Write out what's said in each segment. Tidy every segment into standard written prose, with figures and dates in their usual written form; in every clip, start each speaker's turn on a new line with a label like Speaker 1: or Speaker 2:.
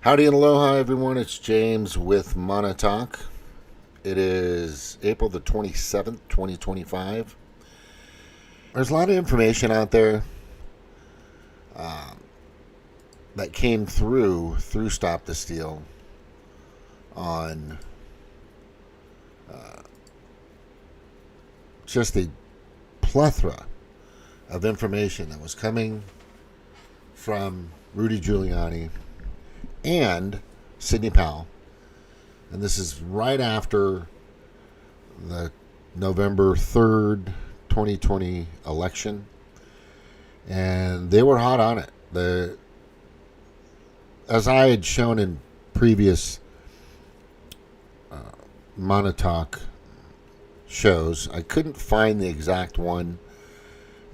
Speaker 1: Howdy and aloha, everyone. It's James with Monotalk. It is April the 27th, 2025. There's a lot of information out there that came through Stop the Steal on just a plethora of information that was coming from Rudy Giuliani and Sidney Powell. And this is right after the November 3rd, 2020 election. And they were hot on it. As I had shown in previous Monotalk shows, I couldn't find the exact one,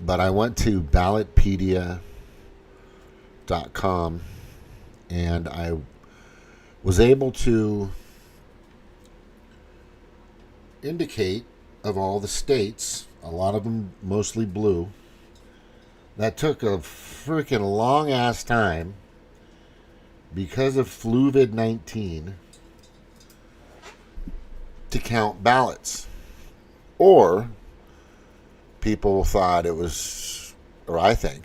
Speaker 1: but I went to ballotpedia.com and I was able to indicate of all the states, a lot of them mostly blue, that took a freaking long ass time because of Fluvid-19 to count ballots. Or people thought it was, or I think,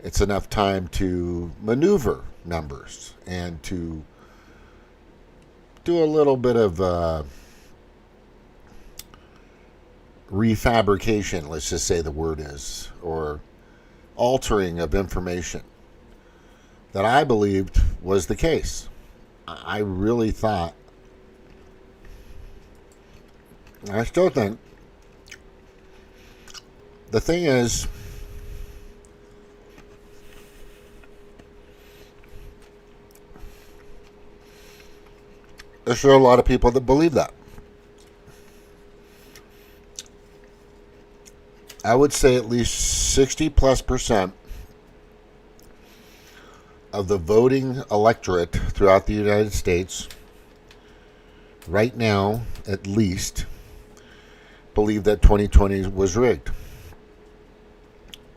Speaker 1: it's enough time to maneuver numbers and to do a little bit of refabrication, let's just say the word is, or altering of information that I believed was the case. I really thought, I still think, the thing is, there's still a lot of people that believe that. I would say at least 60+% of the voting electorate throughout the United States, right now at least, believe that 2020 was rigged.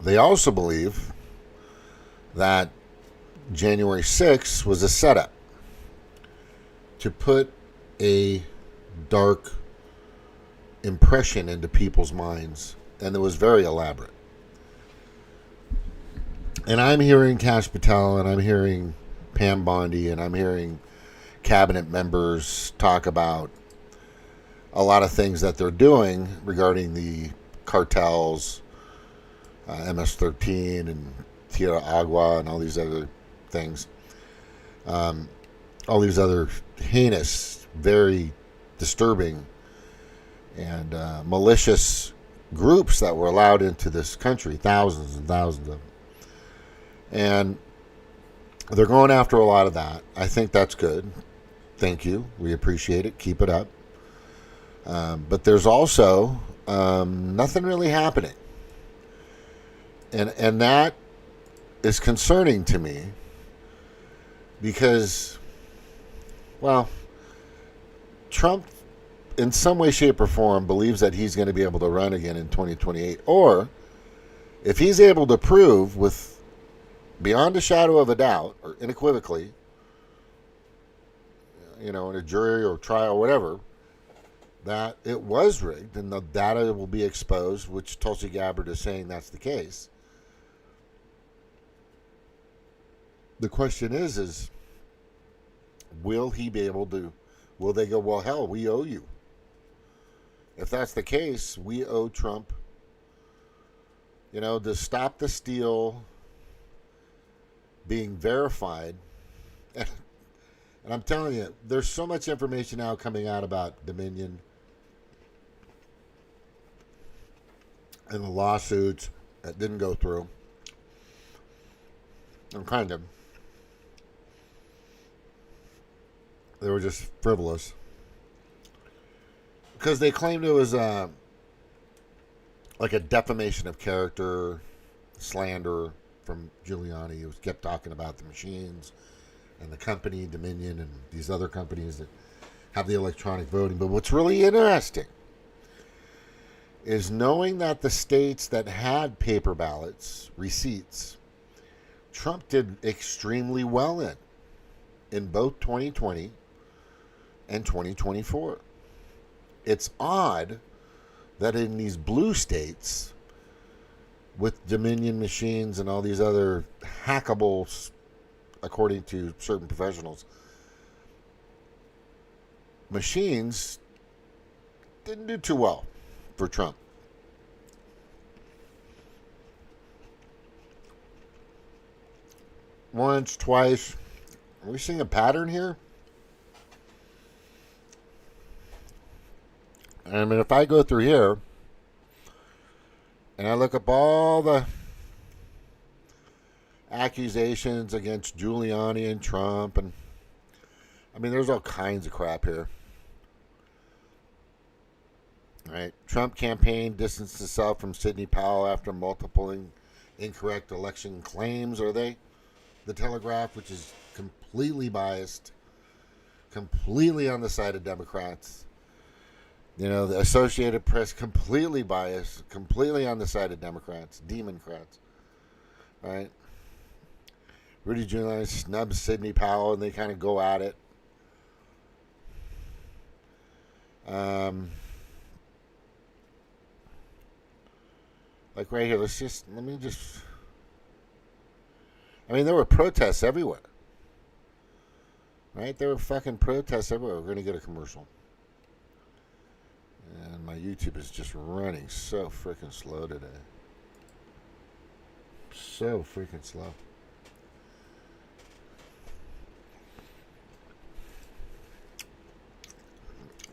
Speaker 1: They also believe that January 6th was a setup to put a dark impression into people's minds, and it was very elaborate. And I'm hearing Kash Patel, and I'm hearing Pam Bondi, and I'm hearing cabinet members talk about a lot of things that they're doing regarding the cartels, MS-13 and Tierra Agua and all these other things. All these other heinous, very disturbing, and malicious groups that were allowed into this country, thousands and thousands of them. And they're going after a lot of that. I think that's good. Thank you. We appreciate it. Keep it up. But there's also nothing really happening. And that is concerning to me because, well, Trump, in some way, shape, or form, believes that he's going to be able to run again in 2028. Or, if he's able to prove with beyond a shadow of a doubt, or unequivocally, in a jury or trial or whatever, that it was rigged and the data will be exposed, which Tulsi Gabbard is saying that's the case. The question is will he be able to, will they go, well, hell, we owe you. If that's the case, we owe Trump, to stop the steal being verified. And I'm telling you, there's so much information now coming out about Dominion and the lawsuits that didn't go through. And kind of. They were just frivolous. Because they claimed it was like a defamation of character, slander from Giuliani. He kept talking about the machines and the company, Dominion, and these other companies that have the electronic voting. But what's really interesting is knowing that the states that had paper ballots, receipts, Trump did extremely well in both 2020 and 2024. It's odd that in these blue states with Dominion machines and all these other hackables, according to certain professionals, machines didn't do too well for Trump. Once, twice. Are we seeing a pattern here? I mean, if I go through here and I look up all the accusations against Giuliani and Trump, and I mean, there's all kinds of crap here. Right? Trump campaign distanced itself from Sidney Powell after multiple incorrect election claims. Are they? The Telegraph, which is completely biased, completely on the side of Democrats. You know, the Associated Press, completely biased, completely on the side of Democrats, Demoncrats. Right? Rudy Giuliani snubs Sidney Powell, and they kind of go at it. Like right here, let me just... I mean, there were protests everywhere. Right? There were fucking protests everywhere. We're going to get a commercial. And my YouTube is just running so freaking slow today. So freaking slow.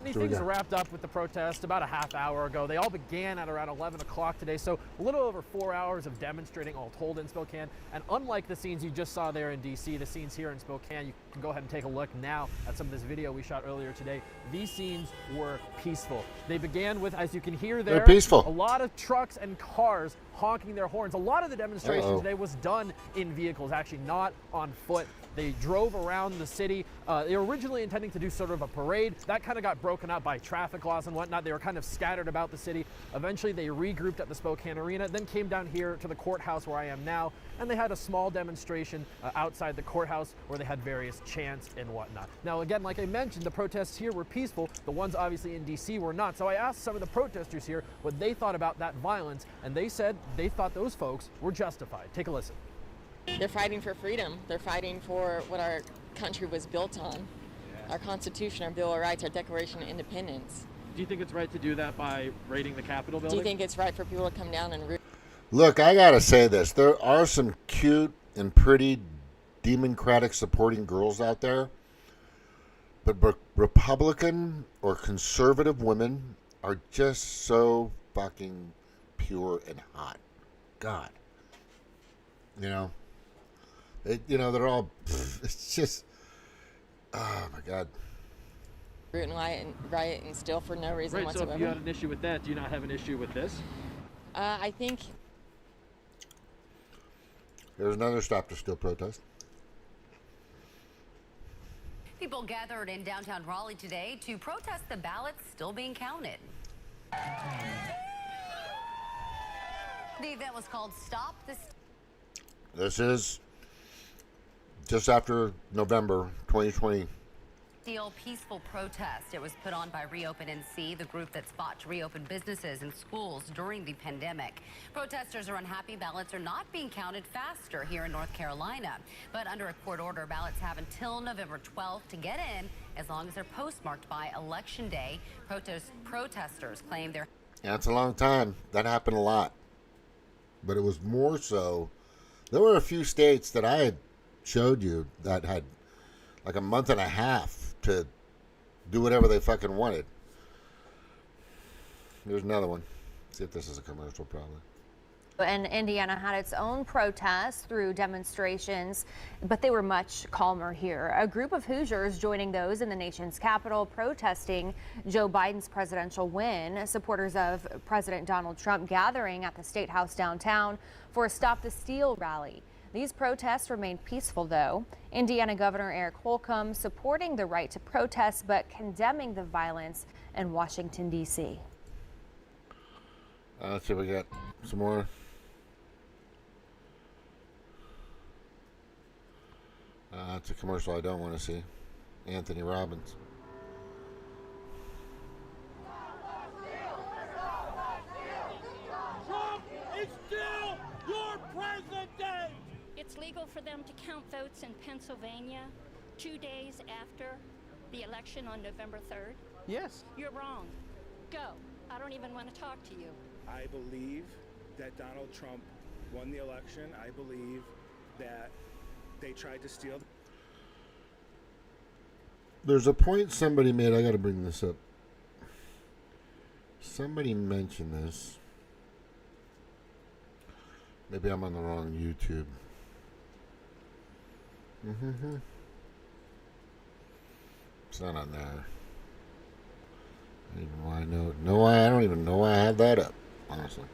Speaker 2: Many things are wrapped up with the protest about a half hour ago. They all began at around 11 o'clock today, so a little over 4 hours of demonstrating all told in Spokane. And unlike the scenes you just saw there in D.C., the scenes here in Spokane, you can go ahead and take a look now at some of this video we shot earlier today. These scenes were peaceful. They began with, as you can hear there,
Speaker 1: they're peaceful.
Speaker 2: A lot of trucks and cars honking their horns. A lot of the demonstration today was done in vehicles, actually not on foot. They drove around the city. They were originally intending to do sort of a parade. That kind of got broken up by traffic laws and whatnot. They were kind of scattered about the city. Eventually, they regrouped at the Spokane Arena, then came down here to the courthouse where I am now, and they had a small demonstration outside the courthouse where they had various chants and whatnot. Now, again, like I mentioned, the protests here were peaceful. The ones obviously in D.C. were not. So I asked some of the protesters here what they thought about that violence, and they said they thought those folks were justified. Take a listen.
Speaker 3: They're fighting for freedom. They're fighting for what our country was built on. Yeah. Our Constitution, our Bill of Rights, our Declaration of Independence.
Speaker 2: Do you think it's right to do that by raiding the Capitol building?
Speaker 3: Do you think it's right for people to come down and root?
Speaker 1: Look, I gotta say this. There are some cute and pretty Democratic supporting girls out there, but Republican or conservative women are just so fucking pure and hot. God. You know? They're all, it's just, oh my God.
Speaker 3: Root and riot and steal for no reason whatsoever.
Speaker 2: So if you had an issue with that, do you not have an issue with this?
Speaker 3: I think.
Speaker 1: There's another Stop the Steal protest.
Speaker 4: People gathered in downtown Raleigh today to protest the ballots still being counted. The event was called Stop the Steal.
Speaker 1: This is just after November 2020.
Speaker 4: Peaceful protest. It was put on by Reopen NC, the group that fought to reopen businesses and schools during the pandemic. Protesters are unhappy ballots are not being counted faster here in North Carolina. But under a court order, ballots have until November 12th to get in as long as they're postmarked by Election Day. Protesters claim they're...
Speaker 1: Yeah, it's a long time. That happened a lot. But it was more so... There were a few states that I had showed you that had like a month and a half to do whatever they fucking wanted. There's another one. See if this is a commercial, probably.
Speaker 5: And Indiana had its own protests through demonstrations, but they were much calmer here. A group of Hoosiers joining those in the nation's capital protesting Joe Biden's presidential win. Supporters of President Donald Trump gathering at the State House downtown for a Stop the Steal rally. These protests remained peaceful, though. Indiana Governor Eric Holcomb supporting the right to protest, but condemning the violence in Washington, D.C.
Speaker 1: Let's see if we got some more. it's a commercial I don't want to see. Anthony Robbins.
Speaker 6: Trump is still your president!
Speaker 7: It's legal for them to count votes in Pennsylvania 2 days after the election on November 3rd?
Speaker 2: Yes.
Speaker 7: You're wrong. Go. I don't even want to talk to you.
Speaker 8: I believe that Donald Trump won the election. I believe that they tried to steal.
Speaker 1: There's a point somebody made. I got to bring this up. Somebody mentioned this. Maybe I'm on the wrong YouTube. It's not on there. I don't even why I know. No, I don't even know why I have that up, honestly.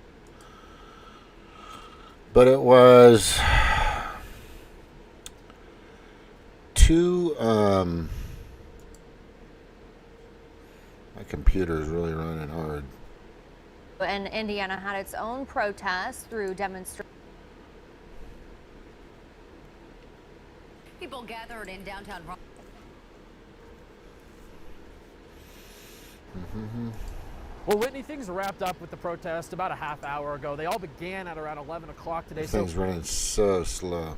Speaker 1: But it was two. My computer is really running hard.
Speaker 5: And Indiana had its own protest through demonstrations.
Speaker 4: People gathered in downtown.
Speaker 2: Well, Whitney, things wrapped up with the protest about a half hour ago. They all began at around 11 o'clock today.
Speaker 1: This thing's running so slow.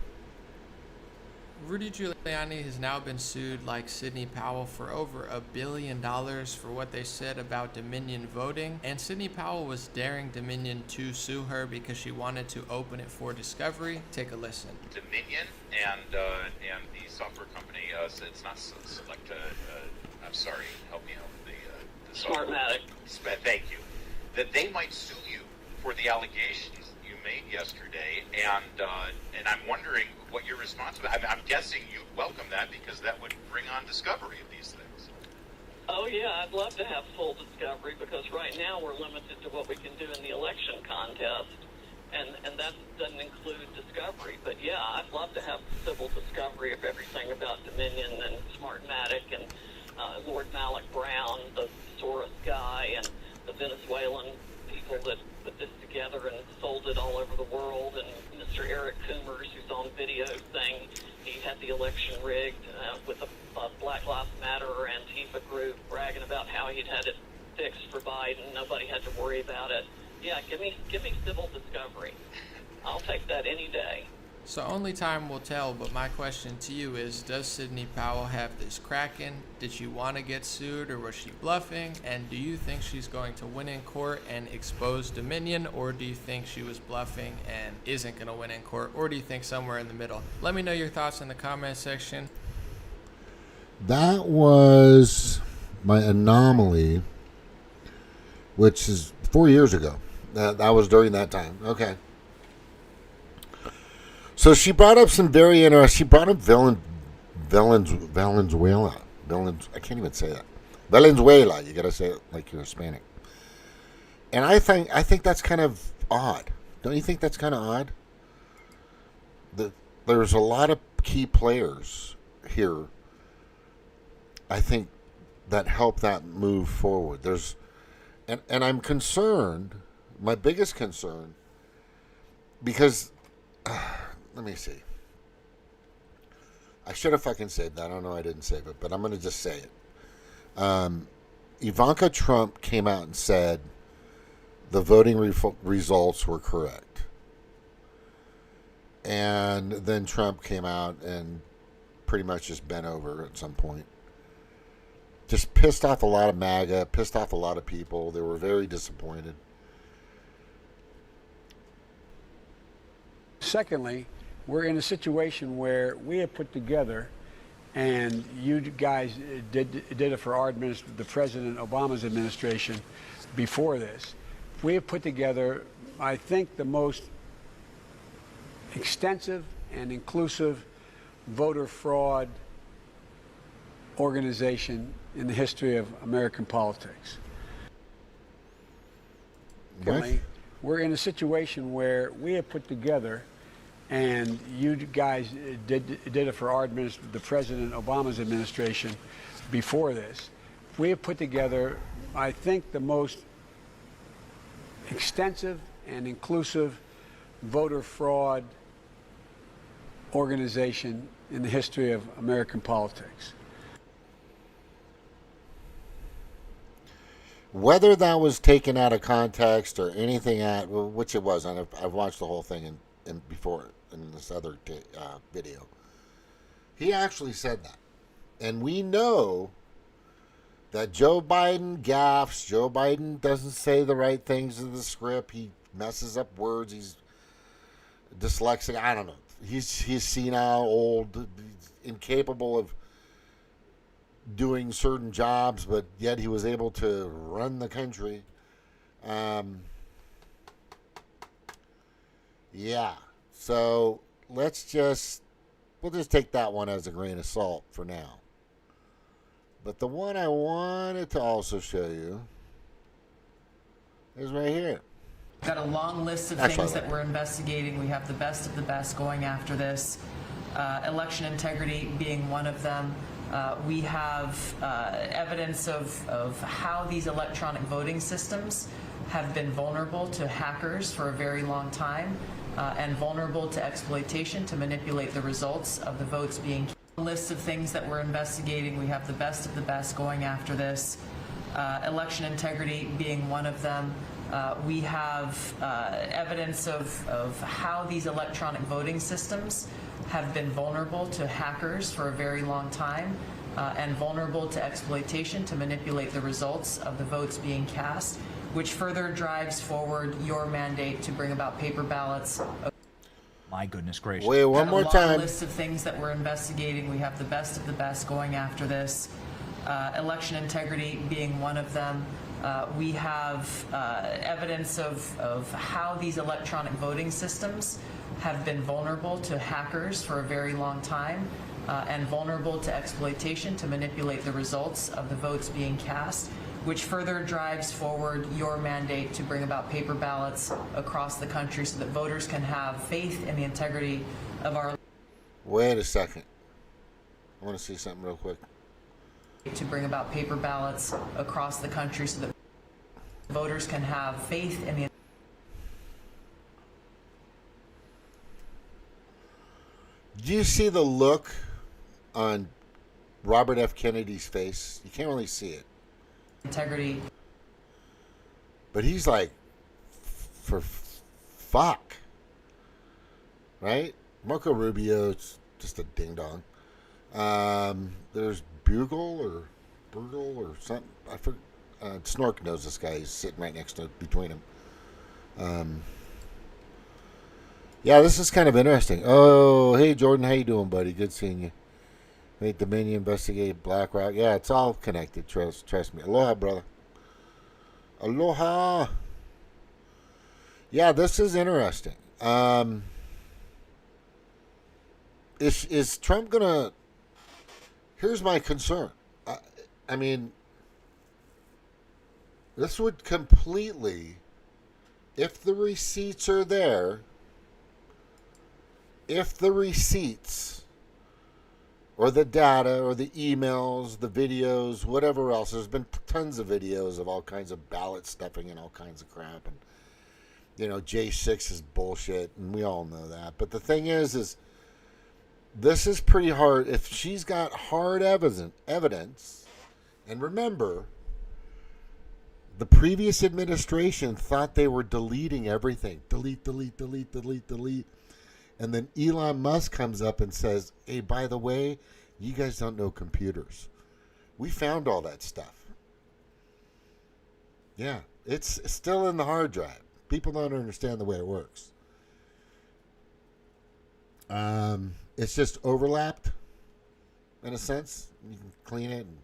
Speaker 9: Rudy Giuliani has now been sued, like Sidney Powell, for over $1 billion for what they said about Dominion voting. And Sidney Powell was daring Dominion to sue her because she wanted to open it for discovery. Take a listen.
Speaker 10: Dominion and the software company, it's not Select. I'm sorry, help me out. The
Speaker 11: Smartmatic.
Speaker 10: Thank you. That they might sue you for the allegations you made yesterday, and I'm wondering what your response was. I'm guessing you'd welcome that because that would bring on discovery of these things.
Speaker 11: Oh yeah, I'd love to have full discovery because right now we're limited to what we can do in the election contest, and that doesn't include discovery. But yeah, I'd love to have civil discovery of everything about Dominion and Smartmatic and Lord Malik Brown, the Soros guy, and the Venezuelan people that put this together and sold it all over the world, and Mr. Eric Coomers, who's on video saying he had the election rigged with a Black Lives Matter or Antifa group, bragging about how he'd had it fixed for Biden. Nobody had to worry about it. Yeah, give me civil discovery. I'll take that any day.
Speaker 9: So only time will tell, but my question to you is, does Sidney Powell have this cracking? Did she want to get sued, or was she bluffing? And do you think she's going to win in court and expose Dominion, or do you think she was bluffing and isn't going to win in court, or do you think somewhere in the middle? Let me know your thoughts in the comment section.
Speaker 1: That was my anomaly, which is 4 years ago. That was during that time. Okay. So she brought up some very interesting. She brought up Valenzuela. I can't even say that. Valenzuela. You gotta say it like you're Hispanic. And I think that's kind of odd. Don't you think that's kind of odd? There's a lot of key players here, I think, that help that move forward. And I'm concerned. My biggest concern, because. Let me see. I should have fucking saved that. I don't know. I didn't save it, but I'm going to just say it. Ivanka Trump came out and said the voting results were correct. And then Trump came out and pretty much just bent over at some point. Just pissed off a lot of MAGA, pissed off a lot of people. They were very disappointed.
Speaker 12: Secondly, we're in a situation where we have put together, and you guys did it for our the President Obama's administration before this. We have put together, I think, the most extensive and inclusive voter fraud organization in the history of American politics. Secondly, we're in a situation where we have put together, and you guys did it for our the President Obama's administration before this. We have put together, I think, the most extensive and inclusive voter fraud organization in the history of American politics.
Speaker 1: Whether that was taken out of context or anything which it wasn't, I've watched the whole thing before in this other video. He actually said that. And we know that Joe Biden gaffes. Joe Biden doesn't say the right things in the script. He messes up words. He's dyslexic. I don't know. He's senile, old, incapable of doing certain jobs, but yet he was able to run the country. Yeah. So we'll just take that one as a grain of salt for now. But the one I wanted to also show you is right here.
Speaker 13: Got a long list of things that we're investigating. We have the best of the best going after this. Election integrity being one of them. We have evidence of how these electronic voting systems have been vulnerable to hackers for a very long time and vulnerable to exploitation to manipulate the results of the votes being cast. A list of things that we're investigating. We have the best of the best going after this. Election integrity being one of them. We have evidence of how these electronic voting systems have been vulnerable to hackers for a very long time and vulnerable to exploitation to manipulate the results of the votes being cast, which further drives forward your mandate to bring about paper ballots.
Speaker 14: My goodness gracious.
Speaker 1: Wait, one more time.
Speaker 13: A list of things that we're investigating. We have the best of the best going after this. Election integrity being one of them. We have evidence of how these electronic voting systems have been vulnerable to hackers for a very long time and vulnerable to exploitation to manipulate the results of the votes being cast, which further drives forward your mandate to bring about paper ballots across the country so that voters can have faith in the integrity of our...
Speaker 1: Wait a second. I want to see something real quick.
Speaker 13: To bring about paper ballots across the country so that voters can have faith in the...
Speaker 1: Do you see the look on Robert F. Kennedy's face? You can't really see it.
Speaker 13: Integrity.
Speaker 1: But he's like, for fuck. Right? Marco Rubio's just a ding-dong. There's Bugle or something. I forget. Snork knows this guy. He's sitting right next to between him. Yeah, this is kind of interesting. Oh, hey Jordan, how you doing, buddy? Good seeing you. Make Dominion investigate BlackRock. Yeah, it's all connected. Trust me. Aloha, brother. Aloha. Yeah, this is interesting. Is Trump gonna? Here's my concern. I mean, this would completely, if the receipts are there, if the receipts or the data or the emails, the videos, whatever else, there's been tons of videos of all kinds of ballot stuffing and all kinds of crap. And, you know, J6 is bullshit, and we all know that. But the thing is this is pretty hard. If she's got hard evidence, and remember, the previous administration thought they were deleting everything. Delete. And then Elon Musk comes up and says, hey, by the way, you guys don't know computers. We found all that stuff. Yeah, it's still in the hard drive. People don't understand the way it works. It's just overlapped, in a sense. You can clean it and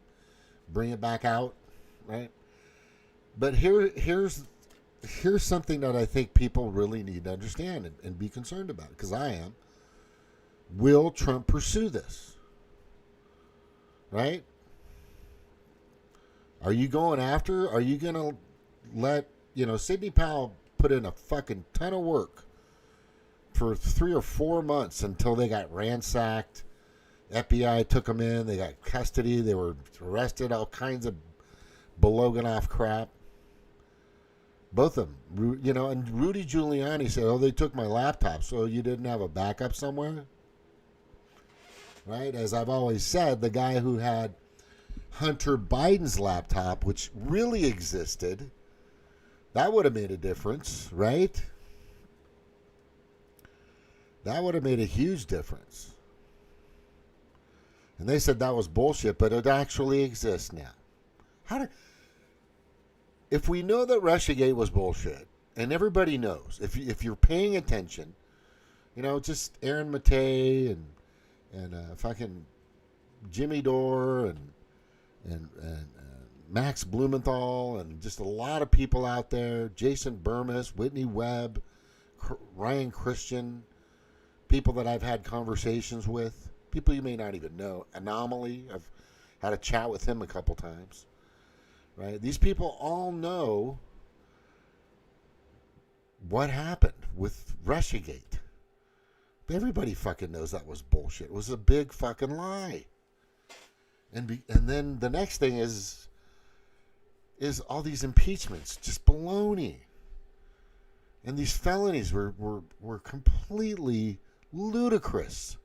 Speaker 1: bring it back out, right? But here's something that I think people really need to understand and be concerned about, because I am. Will Trump pursue this? Right? Are you going after? Are you going to let, Sidney Powell put in a fucking ton of work for 3 or 4 months until they got ransacked. FBI took them in. They got custody. They were arrested. All kinds of Beloganoff crap. Both of them, and Rudy Giuliani said, "Oh, they took my laptop, so you didn't have a backup somewhere." right? As I've always said, the guy who had Hunter Biden's laptop, which really existed, that would have made a difference, right? That would have made a huge difference. And they said that was bullshit, but it actually exists now. If we know that Russiagate was bullshit, and everybody knows, if you're paying attention, just Aaron Matei and fucking Jimmy Dore and Max Blumenthal and just a lot of people out there, Jason Burmis, Whitney Webb, Ryan Christian, people that I've had conversations with, people you may not even know. Anomaly, I've had a chat with him a couple times, right? These people all know what happened with Russiagate. Everybody fucking knows that was bullshit. It was a big fucking lie. And then the next thing is all these impeachments, just baloney. And these felonies were completely ludicrous.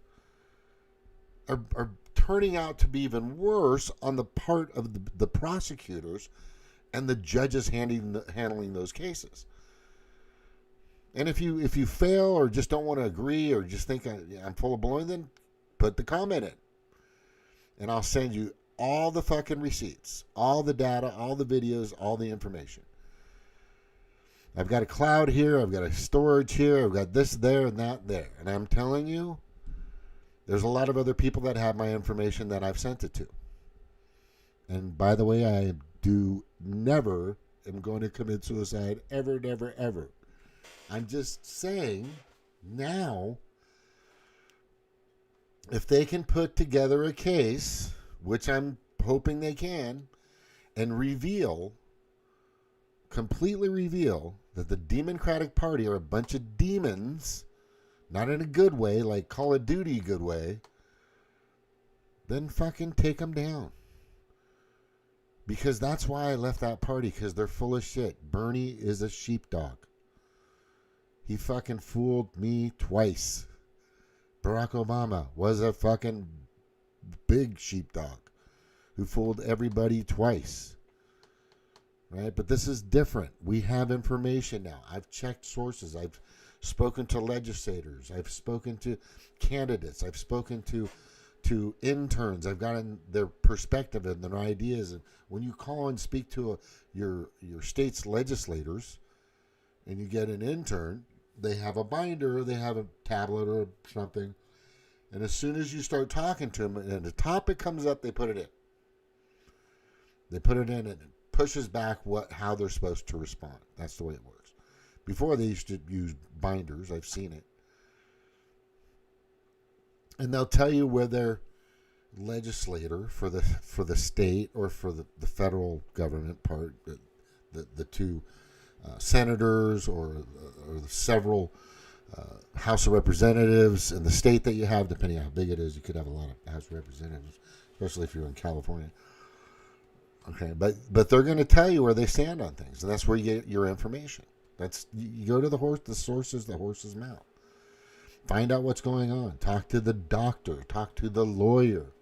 Speaker 1: Are turning out to be even worse on the part of the prosecutors and the judges handling those cases. And if you fail or just don't want to agree or just think I'm full of baloney, then put the comment in. And I'll send you all the fucking receipts, all the data, all the videos, all the information. I've got a cloud here. I've got a storage here. I've got this there and that there. And I'm telling you, there's a lot of other people that have my information that I've sent it to. And by the way, I never am going to commit suicide. Ever, never, ever. I'm just saying now, if they can put together a case, which I'm hoping they can, and completely reveal that the Demoncratic Party are a bunch of demons, not in a good way, like Call of Duty good way, then fucking take them down. Because that's why I left that party, because they're full of shit. Bernie is a sheepdog. He fucking fooled me twice. Barack Obama was a fucking big sheepdog who fooled everybody twice. Right? But this is different. We have information now. I've checked sources. I've spoken to legislators. I've spoken to candidates. I've spoken to interns. I've gotten their perspective and their ideas. And when you call and speak to your state's legislators and you get an intern, they have a binder, they have a tablet or something. And as soon as you start talking to them and the topic comes up, they put it in. They put it in and it pushes back how they're supposed to respond. That's the way it works. Before they used to use binders. I've seen it. And they'll tell you where their legislator for the state or for the federal government part, the two senators or the several House of Representatives in the state that you have, depending on how big it is, you could have a lot of House of Representatives, especially if you're in California. Okay, but they're going to tell you where they stand on things, and that's where you get your information. You go to the sources, the horse's mouth. Find out what's going on. Talk to the doctor. Talk to the lawyer.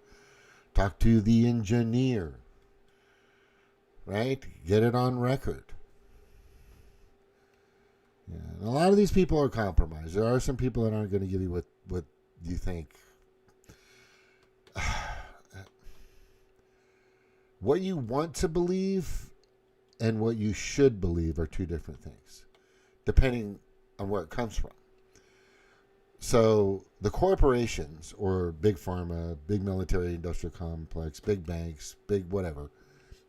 Speaker 1: Talk to the engineer. Right? Get it on record. Yeah, and a lot of these people are compromised. There are some people that aren't going to give you what you think. What you want to believe and what you should believe are two different things, depending on where it comes from. So the corporations or big pharma, big military industrial complex, big banks, big whatever,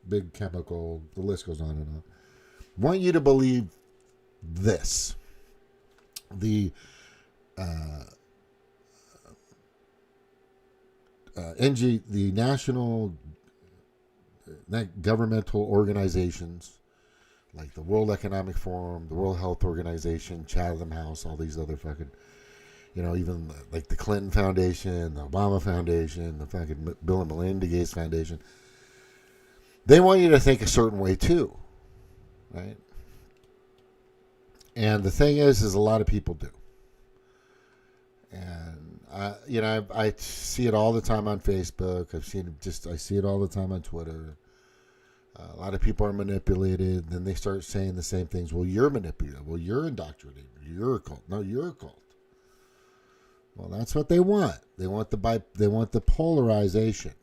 Speaker 1: big chemical, the list goes on and on, want you to believe this. The the national governmental organizations like the World Economic Forum, the World Health Organization, Chatham House, all these other fucking, even like the Clinton Foundation, the Obama Foundation, the fucking Bill and Melinda Gates Foundation, they want you to think a certain way too, right? And the thing is a lot of people do. And I see it all the time on Facebook. I see it all the time on Twitter. A lot of people are manipulated. Then they start saying the same things. Well, you're manipulated. Well, you're indoctrinated. You're a cult. No, you're a cult. Well, that's what they want. They want the polarization.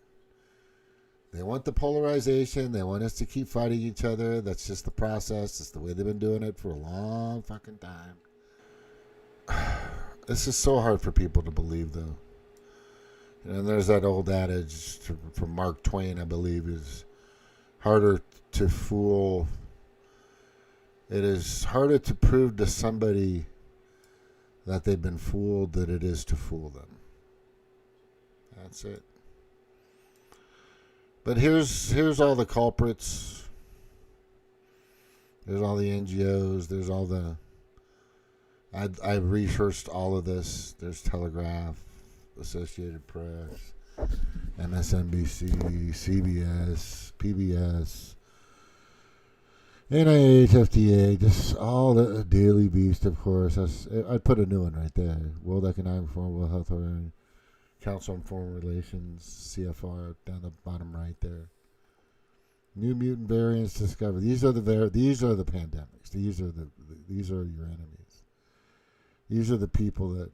Speaker 1: They want the polarization. They want us to keep fighting each other. That's just the process. It's the way they've been doing it for a long fucking time. This is so hard for people to believe, though. And there's that old adage from Mark Twain, I believe, is harder to fool. It is harder to prove to somebody that they've been fooled than it is to fool them. That's it. But here's all the culprits. There's all the NGOs. There's all the... I researched all of this. There's Telegraph, Associated Press, MSNBC, CBS, PBS, NIH, FDA, just all the Daily Beast, of course. I'd put a new one right there. World Economic Forum, World Health Organization, Council on Foreign Relations, CFR, down the bottom right there. New mutant variants discovered. These are the pandemics. These are your enemies. These are the people that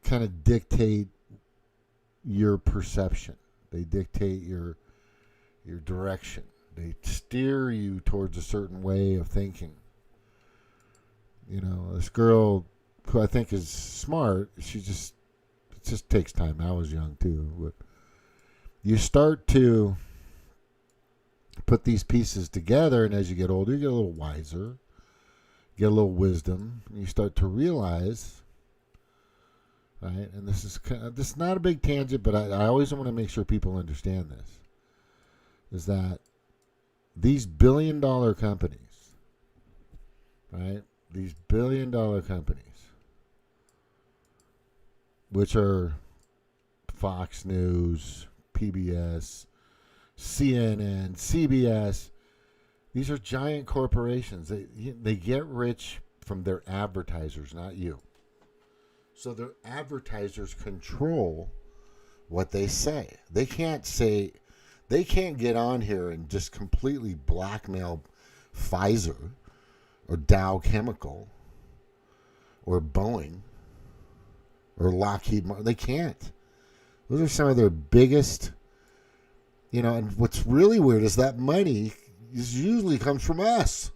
Speaker 1: kind of dictate your perception. They dictate your direction. They steer you towards a certain way of thinking. This girl who I think is smart, it just takes time. I was young too, but you start to put these pieces together, and as you get older, you get a little wiser, get a little wisdom, and you start to realize, right? And this is not a big tangent, but I always want to make sure people understand this, is that these billion-dollar companies, right? These billion-dollar companies, which are Fox News, PBS, CNN, CBS, these are giant corporations. They get rich from their advertisers, not you. So their advertisers control what they say. They can't get on here and just completely blackmail Pfizer or Dow Chemical or Boeing or Lockheed Martin. They can't. Those are some of their biggest, and what's really weird is that money usually comes from us,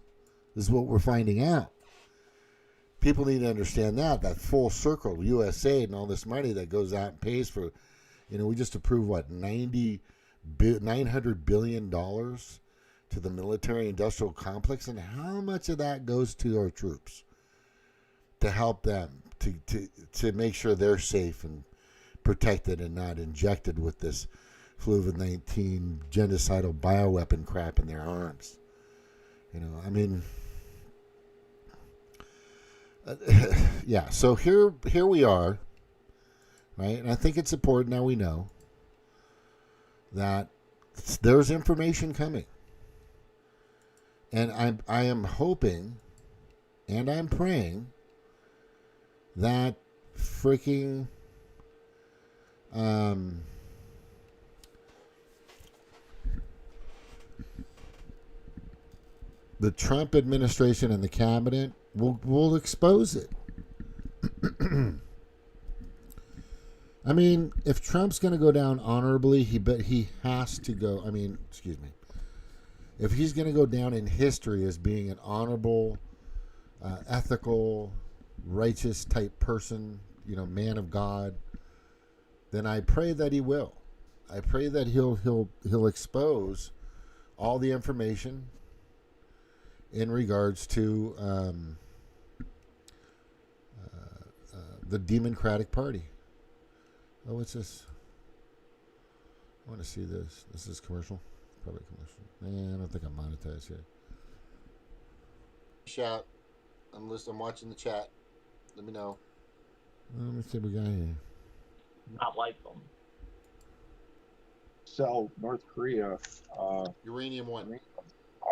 Speaker 1: is what we're finding out. People need to understand that full circle, USAID and all this money that goes out and pays for, we just approved, $900 billion to the military-industrial complex, and how much of that goes to our troops to help them, to make sure they're safe and protected and not injected with this COVID-19 genocidal bioweapon crap in their arms. Yeah, so here we are, right? And I think it's important now we know that there's information coming. And I am hoping and I'm praying that freaking the Trump administration and the cabinet will expose it. I mean, if Trump's going to go down honorably, he has to go. If he's going to go down in history as being an honorable, ethical, righteous type person, man of God, then I pray that he will. I pray that he'll expose all the information in regards to the Demoncratic Party. Oh, what's this? I want to see this. This is commercial. Probably commercial. I don't think I'm monetized yet. Chat. I'm watching the chat. Let me know. Let me see what we got here.
Speaker 11: Not like them.
Speaker 15: Sell North Korea
Speaker 1: uranium one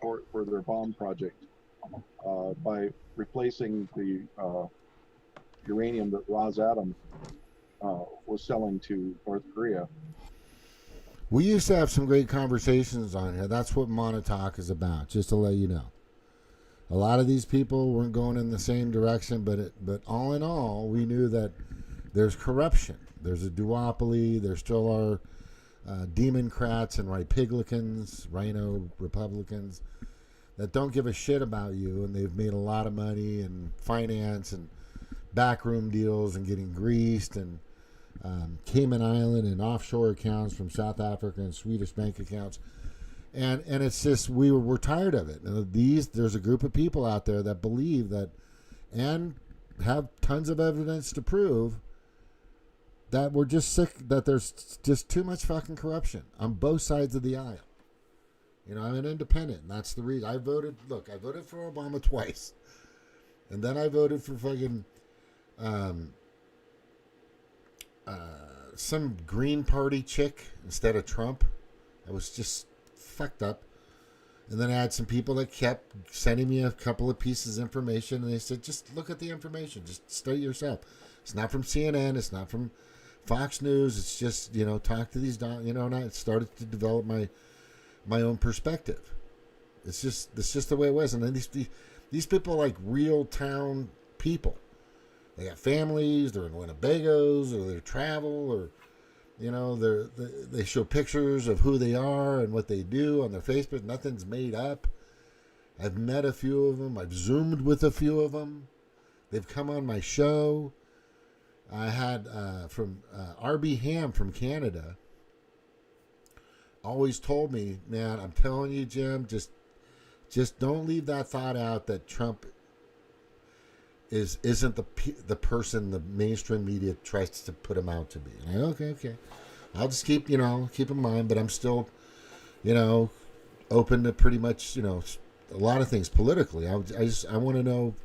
Speaker 15: for their bomb project by replacing the uranium that Rosatom was selling to North Korea.
Speaker 1: We used to have some great conversations on here. That's what Montauk is about, just to let you know. A lot of these people weren't going in the same direction, but all in all, we knew that there's corruption. There's a duopoly. There still are Demoncrats and Rhipiglicans, Rhino Republicans, that don't give a shit about you, and they've made a lot of money in finance and backroom deals and getting greased and Cayman Island and offshore accounts from South Africa and Swedish bank accounts. And it's just, we're tired of it. There's a group of people out there that believe that and have tons of evidence to prove that we're just sick, that there's just too much fucking corruption on both sides of the aisle. You know, I'm an independent, and that's the reason. I voted for Obama twice. And then I voted for fucking some Green Party chick instead of Trump. I was just fucked up. And then I had some people that kept sending me a couple of pieces of information, and they said, just look at the information, just study yourself. It's not from CNN, it's not from Fox News, it's just, you know, talk to these, you know, and I started to develop my own perspective. It's just the way it was. And then these people are like real town people. They got families, they're in Winnebagos, or they travel, or, you know, they show pictures of who they are and what they do on their Facebook. Nothing's made up. I've met a few of them. I've Zoomed with a few of them. They've come on my show. I had from RB Ham from Canada always told me, man, I'm telling you, Jim, just don't leave that thought out that Trump isn't the person the mainstream media tries to put him out to be. And okay. I'll just keep in mind, but I'm still, open to pretty much, a lot of things politically. I want to know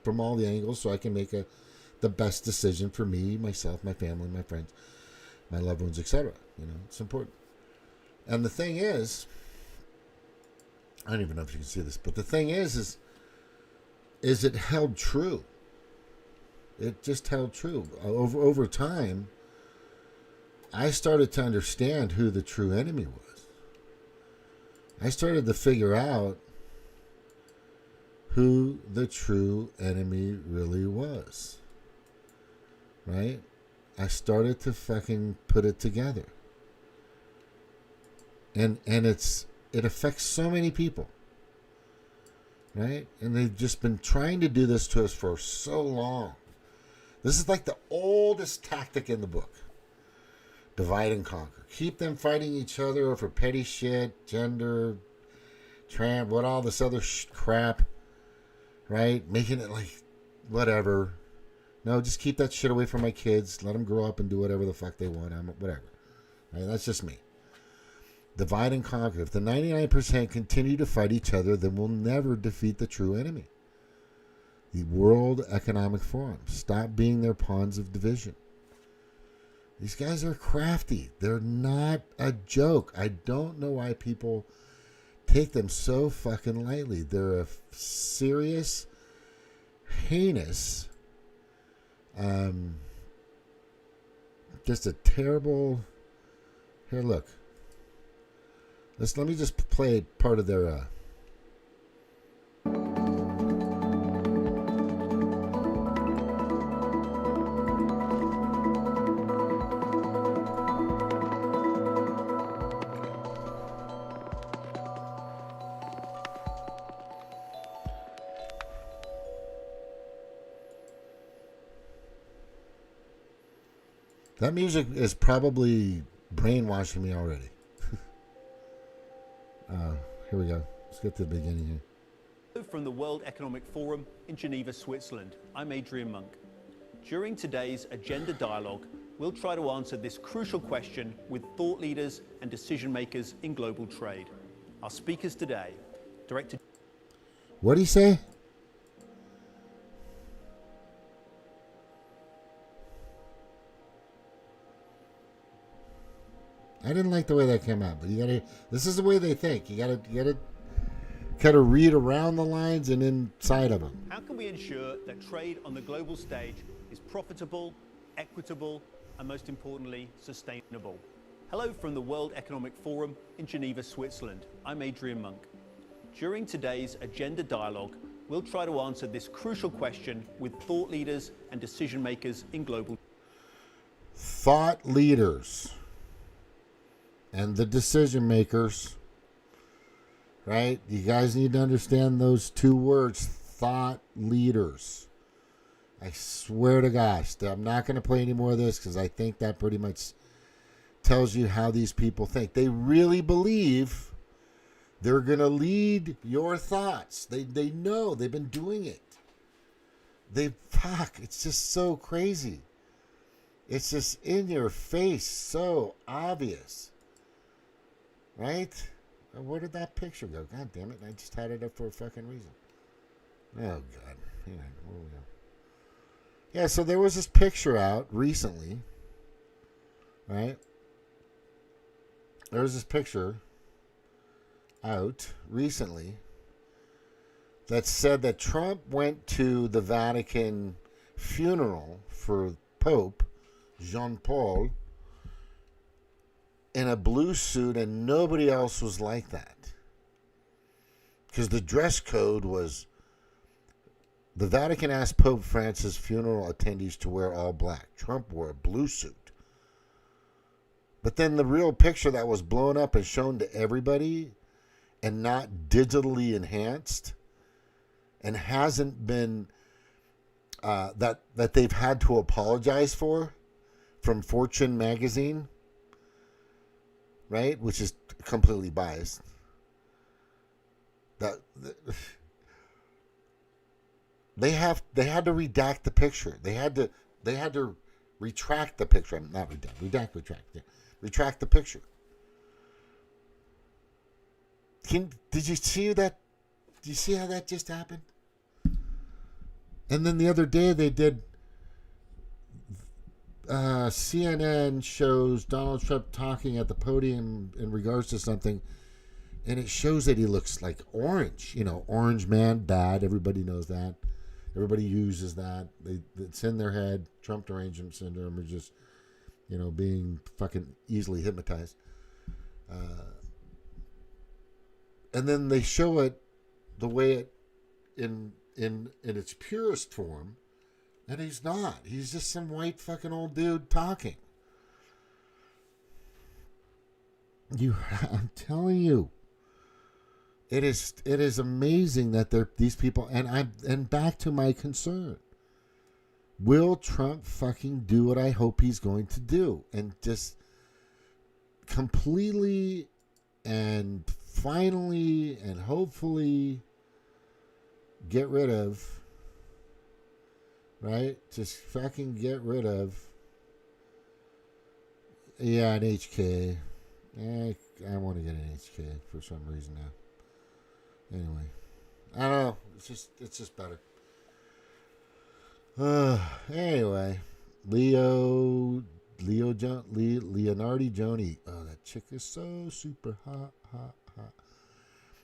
Speaker 1: from all the angles so I can make the best decision for me, myself, my family, my friends, my loved ones, etc. It's important. And the thing is, I don't even know if you can see this, but the thing is it held true. It just held true. Over time, I started to understand who the true enemy was. I started to figure out who the true enemy really was. Right? I started to fucking put it together. And it affects so many people. Right? And they've just been trying to do this to us for so long. This is like the oldest tactic in the book. Divide and conquer. Keep them fighting each other over petty shit, gender, what all this other crap. Right? Making it like, whatever. No, just keep that shit away from my kids. Let them grow up and do whatever the fuck they want. Whatever. Right? That's just me. Divide and conquer. If the 99% continue to fight each other, then we'll never defeat the true enemy. The World Economic Forum. Stop being their pawns of division. These guys are crafty. They're not a joke. I don't know why people take them so fucking lightly. They're a serious, heinous, just a terrible... Here, look. Let me just play part of their... That music is probably brainwashing me already. Here we go. Let's get to the beginning here.
Speaker 16: From the World Economic Forum in Geneva, Switzerland, I'm Adrian Monk. During today's Agenda Dialogue, we'll try to answer this crucial question with thought leaders and decision makers in global trade. Our speakers today, Director...
Speaker 1: What did he say? I didn't like the way that came out, but this is the way they think. You gotta got to read around the lines and inside of them.
Speaker 16: How can we ensure that trade on the global stage is profitable, equitable, and most importantly, sustainable? Hello from the World Economic Forum in Geneva, Switzerland. I'm Adrian Monk. During today's Agenda Dialogue, we'll try to answer this crucial question with thought leaders and decision makers in global.
Speaker 1: Thought leaders and the decision makers, right? You guys need to understand those two words, thought leaders. I swear to gosh, I'm not going to play any more of this because I think that pretty much tells you how these people think. They really believe they're going to lead your thoughts. They know. They've been doing it. It's just so crazy. It's just in your face, so obvious. Right? Where did that picture go? God damn it. I just had it up for a fucking reason. Oh, God. Yeah, where we go? Yeah, so there was this picture out recently. Right? There was this picture out recently that said that Trump went to the Vatican funeral for Pope Jean Paul in a blue suit, and nobody else was like that. Because the dress code was, the Vatican asked Pope Francis' funeral attendees to wear all black. Trump wore a blue suit. But then the real picture that was blown up and shown to everybody and not digitally enhanced and hasn't been, that they've had to apologize for, from Fortune magazine, right? Which is completely biased. They had to redact the picture. They had to retract the picture. Not retract. Retract the picture. Did you see that? Did you see how that just happened? And then the other day they did. CNN shows Donald Trump talking at the podium in regards to something, and it shows that he looks like orange. You know, orange man, bad. Everybody knows that. Everybody uses that. It's in their head. Trump derangement syndrome, or just, you know, being fucking easily hypnotized. And then they show it the way it in its purest form. And he's not. He's just some white fucking old dude talking. I'm telling you, it is amazing that these people. And back to my concern: will Trump fucking do what I hope he's going to do, and just completely and finally and hopefully get rid of? Right? Just fucking get rid of. Yeah, an HK. I want to get an HK for some reason now. Anyway. I don't know. It's just better. Anyway. Leonardi Joni. Oh, that chick is so super hot.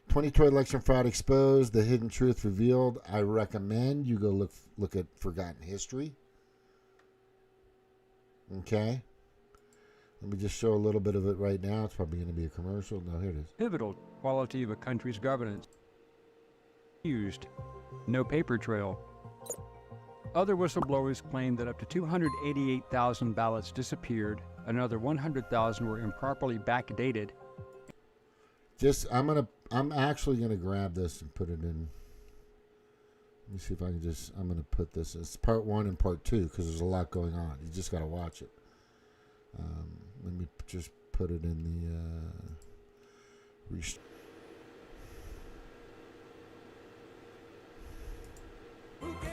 Speaker 1: 2020 election fraud exposed, the hidden truth revealed. I recommend you go look at Forgotten History. Okay. Let me just show a little bit of it right now. It's probably going to be a commercial. No, here it is.
Speaker 17: Pivotal quality of a country's governance. Used. No paper trail. Other whistleblowers claimed that up to 288,000 ballots disappeared. Another 100,000 were improperly backdated. I'm actually gonna grab this and put it in. Let me see if I can I'm gonna put this. It's part 1 and part 2 because there's a lot going on. You just gotta watch it. Let me just put it in the.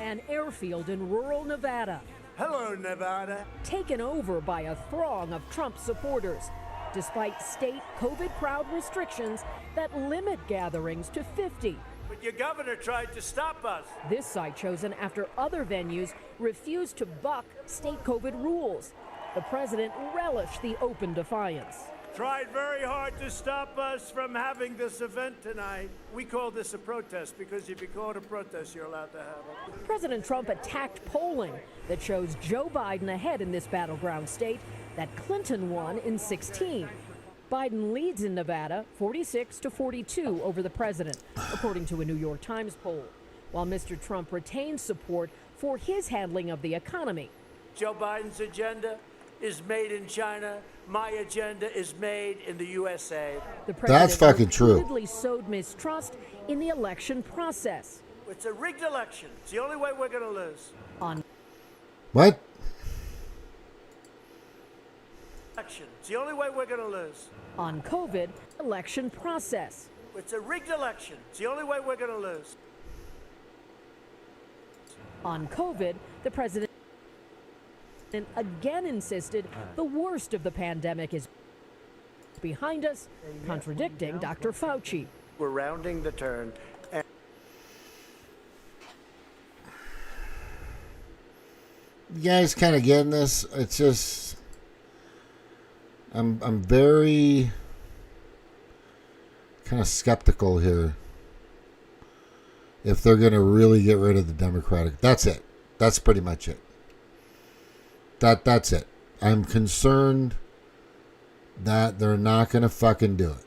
Speaker 18: An airfield in rural Nevada.
Speaker 6: Hello, Nevada.
Speaker 18: Taken over by a throng of Trump supporters, despite state COVID crowd restrictions that limit gatherings to 50.
Speaker 6: But your governor tried to stop us.
Speaker 18: This site chosen after other venues refused to buck state COVID rules. The president relished the open defiance.
Speaker 6: tried very hard to stop us from having this event tonight. We call this a protest because if you call it a protest, you're allowed to have it.
Speaker 18: President Trump attacked polling that shows Joe Biden ahead in this battleground state that Clinton won in 2016. Biden leads in Nevada 46-42 over the president, according to a New York Times poll, while Mr. Trump retains support for his handling of the economy.
Speaker 6: Joe Biden's agenda is made in China. My agenda is made in the USA.
Speaker 18: The president
Speaker 1: That's fucking true.
Speaker 18: repeatedly sowed mistrust in the election process.
Speaker 6: It's a rigged election. It's the only way we're going to lose.
Speaker 18: On
Speaker 1: What?
Speaker 6: Election. It's the only way we're going to lose.
Speaker 18: On COVID, election process.
Speaker 6: It's a rigged election. It's the only way we're going to lose.
Speaker 18: On COVID, the president again insisted the worst of the pandemic is behind us, contradicting Dr. Fauci.
Speaker 6: We're rounding the turn.
Speaker 1: You guys kind of getting this? It's just, I'm very kind of skeptical here. If they're going to really get rid of the Democratic, that's it. That's pretty much it. That's it. I'm concerned that they're not going to fucking do it.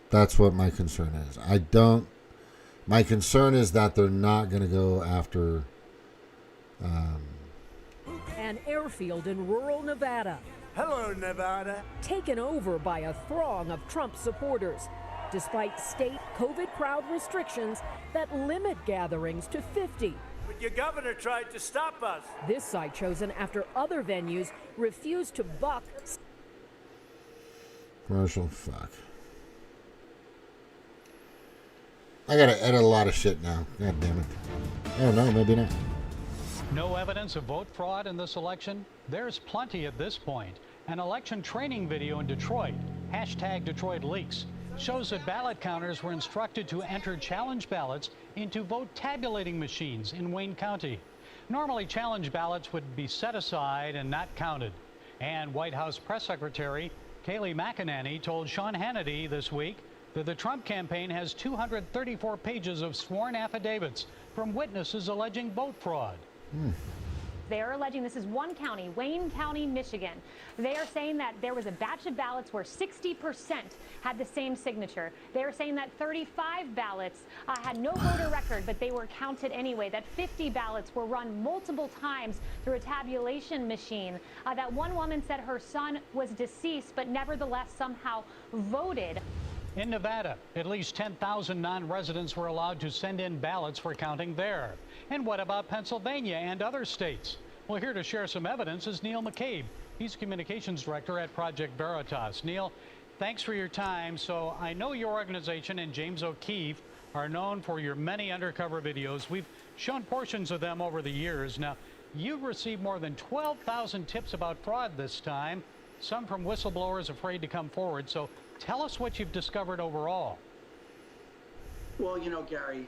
Speaker 1: That's what my concern is. My concern is that they're not going to go after
Speaker 18: An airfield in rural Nevada.
Speaker 6: Hello, Nevada.
Speaker 18: Taken over by a throng of Trump supporters, despite state COVID crowd restrictions that limit gatherings to 50.
Speaker 6: But your governor tried to stop us.
Speaker 18: This site chosen after other venues refused to buck.
Speaker 1: commercial. Fuck. I gotta edit a lot of shit now. God damn it. Oh no, maybe not.
Speaker 19: No evidence of vote fraud in this election? There's plenty at this point. An election training video in Detroit, #DetroitLeaks, shows that ballot counters were instructed to enter challenge ballots into vote tabulating machines in Wayne County. Normally, challenge ballots would be set aside and not counted. And White House Press Secretary Kayleigh McEnany told Sean Hannity this week that the Trump campaign has 234 pages of sworn affidavits from witnesses alleging vote fraud.
Speaker 20: They're alleging this is one county, Wayne County, Michigan. They are saying that there was a batch of ballots where 60% had the same signature. They are saying that 35 ballots had no voter record, but they were counted anyway. That 50 ballots were run multiple times through a tabulation machine. That one woman said her son was deceased, but nevertheless somehow voted.
Speaker 19: In Nevada, at least 10,000 non-residents were allowed to send in ballots for counting there. And what about Pennsylvania and other states? Well, here to share some evidence is Neil McCabe. He's communications director at Project Veritas. Neil, thanks for your time. So I know your organization and James O'Keefe are known for your many undercover videos. We've shown portions of them over the years. Now, you've received more than 12,000 tips about fraud this time, some from whistleblowers afraid to come forward. So tell us what you've discovered overall.
Speaker 21: Well, you know, Gary,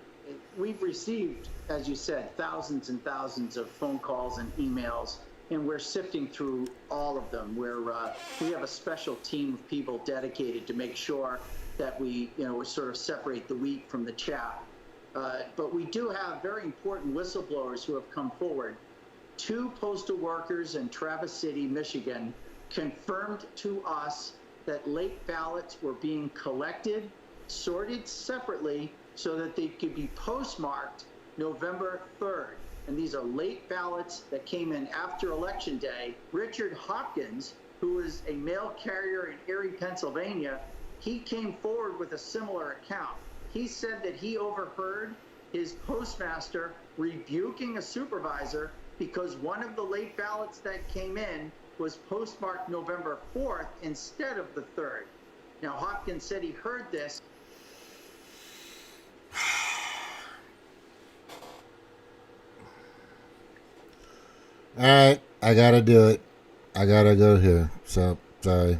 Speaker 21: we've received, as you said, thousands and thousands of phone calls and emails, and we're sifting through all of them. We have a special team of people dedicated to make sure that we sort of separate the wheat from the chaff. But we do have very important whistleblowers who have come forward. 2 postal workers in Traverse City, Michigan, confirmed to us that late ballots were being collected, sorted separately so that they could be postmarked November 3rd. And these are late ballots that came in after Election Day. Richard Hopkins, who is a mail carrier in Erie, Pennsylvania, he came forward with a similar account. He said that he overheard his postmaster rebuking a supervisor because one of the late ballots that came in was postmarked November 4th instead of the 3rd. Now, Hopkins said he heard this.
Speaker 1: All right, I gotta do it. I gotta go here. So, sorry.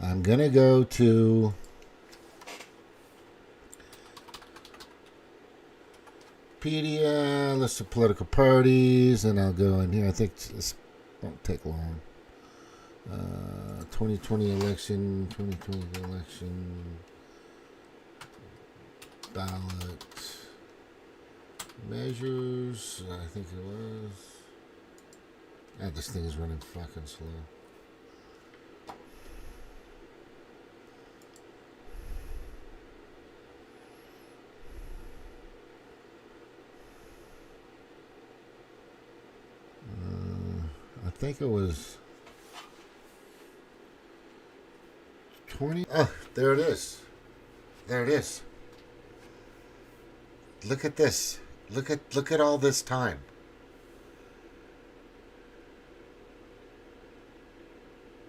Speaker 1: I'm gonna go to Wikipedia, list of political parties, and I'll go in here. I think this won't take long.
Speaker 17: 2020 election ballot measures. I think it was. God, this thing is running fucking slow. I think it was 20. Oh, there it is. There it is. Look at this. Look at all this time.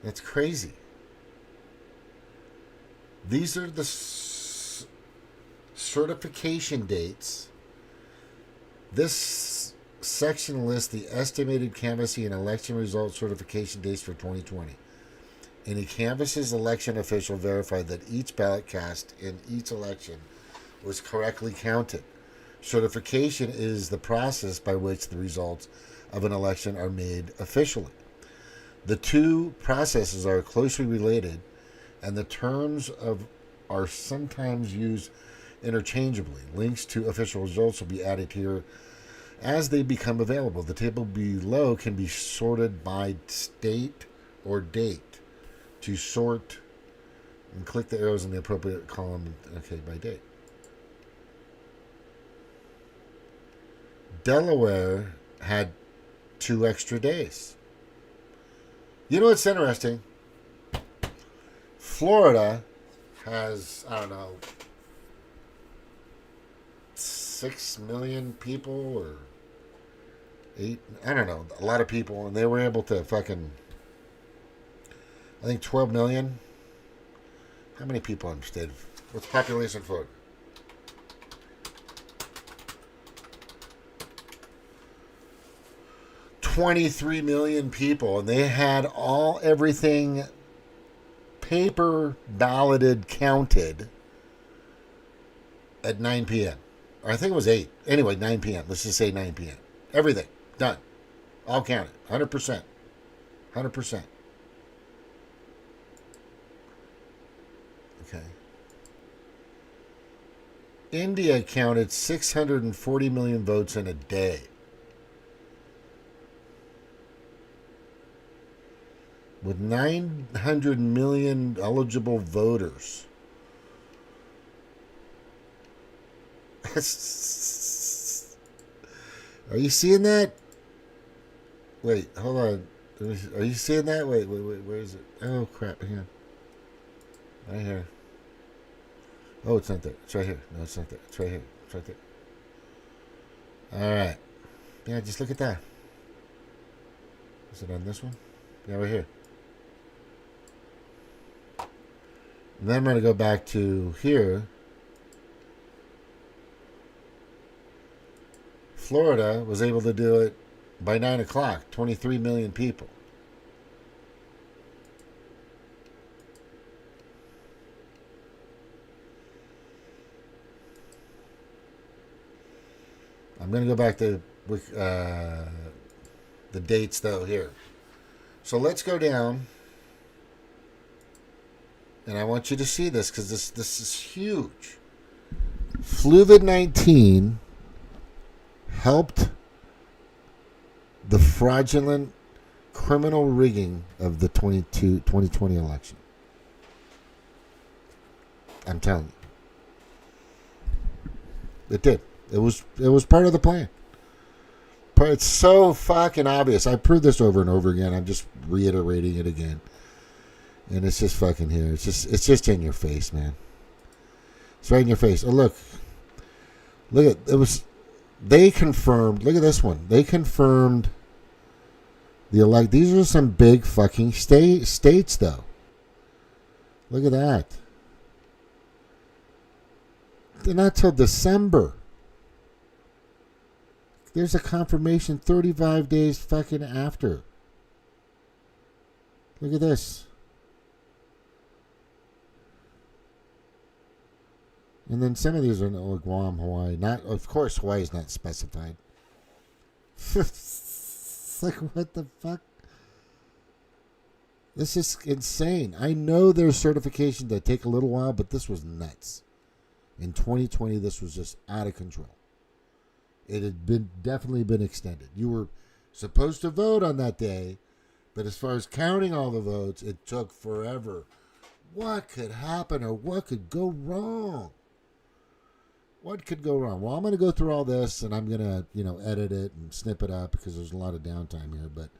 Speaker 17: That's crazy. These are the certification dates. This section lists the estimated canvassing and election result certification dates for 2020. Any canvass's election official verified that each ballot cast in each election was correctly counted. Certification is the process by which the results of an election are made officially. The two processes are closely related, and the terms are sometimes used interchangeably. Links to official results will be added here as they become available. The table below can be sorted by state or date. To sort, and click the arrows in the appropriate column. Okay, by date. Delaware had 2 extra days. You know what's interesting? Florida has, I don't know, 6 million people or 8, I don't know, a lot of people, and they were able to fucking, I think 12 million. How many people in the state? What's the population for it? $23 million people, and they had everything paper balloted, counted at 9 p.m. Or I think it was 8. Anyway, 9 p.m. Let's just say 9 p.m. Everything done, all counted, 100%, 100%. Okay. India counted 640 million votes in a day. With 900 million eligible voters. Are you seeing that? Wait, hold on. Are you seeing that? Wait, where is it? Oh, crap, hang on. Right here. Oh, it's not there. It's right here. No, it's not there. It's right here. It's right there. All right. Yeah, just look at that. Is it on this one? Yeah, right here. And then I'm going to go back to here. Florida was able to do it by 9 o'clock. 23 million people. I'm going to go back to the dates, though, here. So let's go down. And I want you to see this because this is huge. Fluvid-19 helped the fraudulent criminal rigging of the 2020 election. I'm telling you. It did. It was part of the plan. But it's so fucking obvious. I proved this over and over again. I'm just reiterating it again. And it's just fucking here. It's just in your face, man. It's right in your face. Oh, look at it. They confirmed. Look at this one. They confirmed the These are some big fucking states, though. Look at that. They're not till December. There's a confirmation 35 days fucking after. Look at this. And then some of these are like Guam, Hawaii. Not, of course, Hawaii is not specified. It's like, what the fuck? This is insane. I know there's certification that take a little while, but this was nuts. In 2020, this was just out of control. It had definitely been extended. You were supposed to vote on that day, but as far as counting all the votes, it took forever. What could happen or what could go wrong? What could go wrong? Well, I'm going to go through all this, and I'm going to, edit it and snip it up because there's a lot of downtime here. But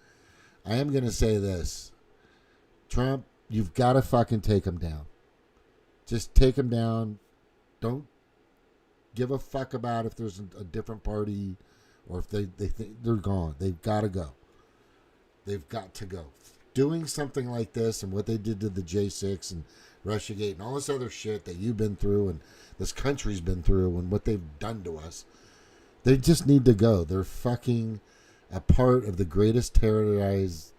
Speaker 17: I am going to say this. Trump, you've got to fucking take him down. Just take him down. Don't give a fuck about if there's a different party or if they think they're gone. They've got to go. They've got to go. Doing something like this and what they did to the J6 and Russiagate and all this other shit that you've been through and this country's been through and what they've done to us, they just need to go. They're fucking a part of the greatest terrorist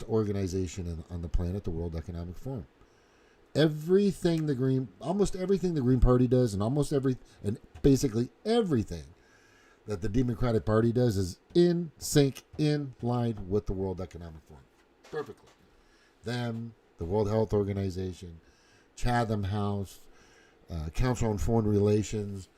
Speaker 17: organization on the planet, the World Economic Forum. Almost everything the Green Party does, and basically everything that the Democratic Party does is in sync, in line with the World Economic Forum. Perfectly. Them, the World Health Organization, Chatham House, Council on Foreign Relations,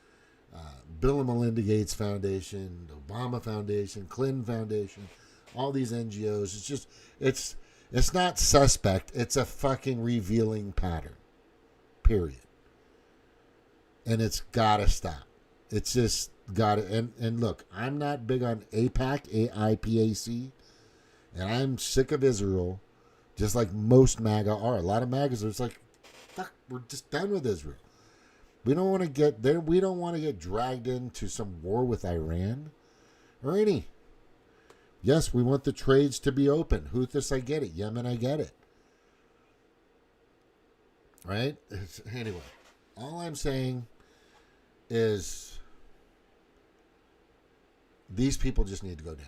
Speaker 17: Bill and Melinda Gates Foundation, the Obama Foundation, Clinton Foundation, all these NGOs. It's not suspect. It's a fucking revealing pattern. Period. And it's got to stop. It's just got to. And look, I'm not big on AIPAC, AIPAC, and I'm sick of Israel, just like most MAGA are. A lot of MAGAs are just like, fuck, we're just done with Israel. We don't want to get there. We don't want to get dragged into some war with Iran or any. Yes, we want the trades to be open. Houthis, I get it. Yemen, I get it. Right? Anyway, all I'm saying is these people just need to go down.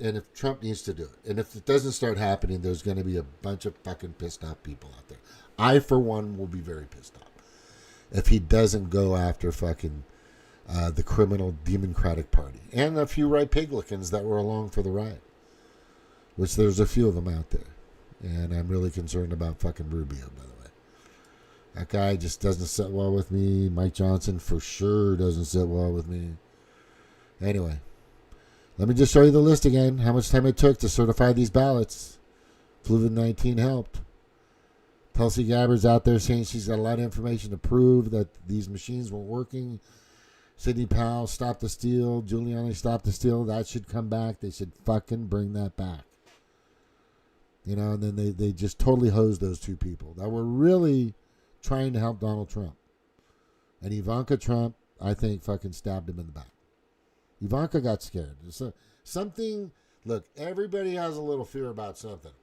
Speaker 17: And if Trump needs to do it. And if it doesn't start happening, there's going to be a bunch of fucking pissed off people out there. I, for one, will be very pissed off if he doesn't go after fucking the criminal Democratic Party. And a few Rhipiglians that were along for the ride. Which there's a few of them out there. And I'm really concerned about fucking Rubio, by the way. That guy just doesn't sit well with me. Mike Johnson for sure doesn't sit well with me. Anyway, let me just show you the list again. How much time it took to certify these ballots. Fluvid-19 helped. Tulsi Gabbard's out there saying she's got a lot of information to prove that these machines weren't working. Sidney Powell stopped the steal. Giuliani stopped the steal. That should come back. They should fucking bring that back. And then they just totally hosed those two people that were really trying to help Donald Trump. And Ivanka Trump, I think, fucking stabbed him in the back. Ivanka got scared. So, look, everybody has a little fear about something.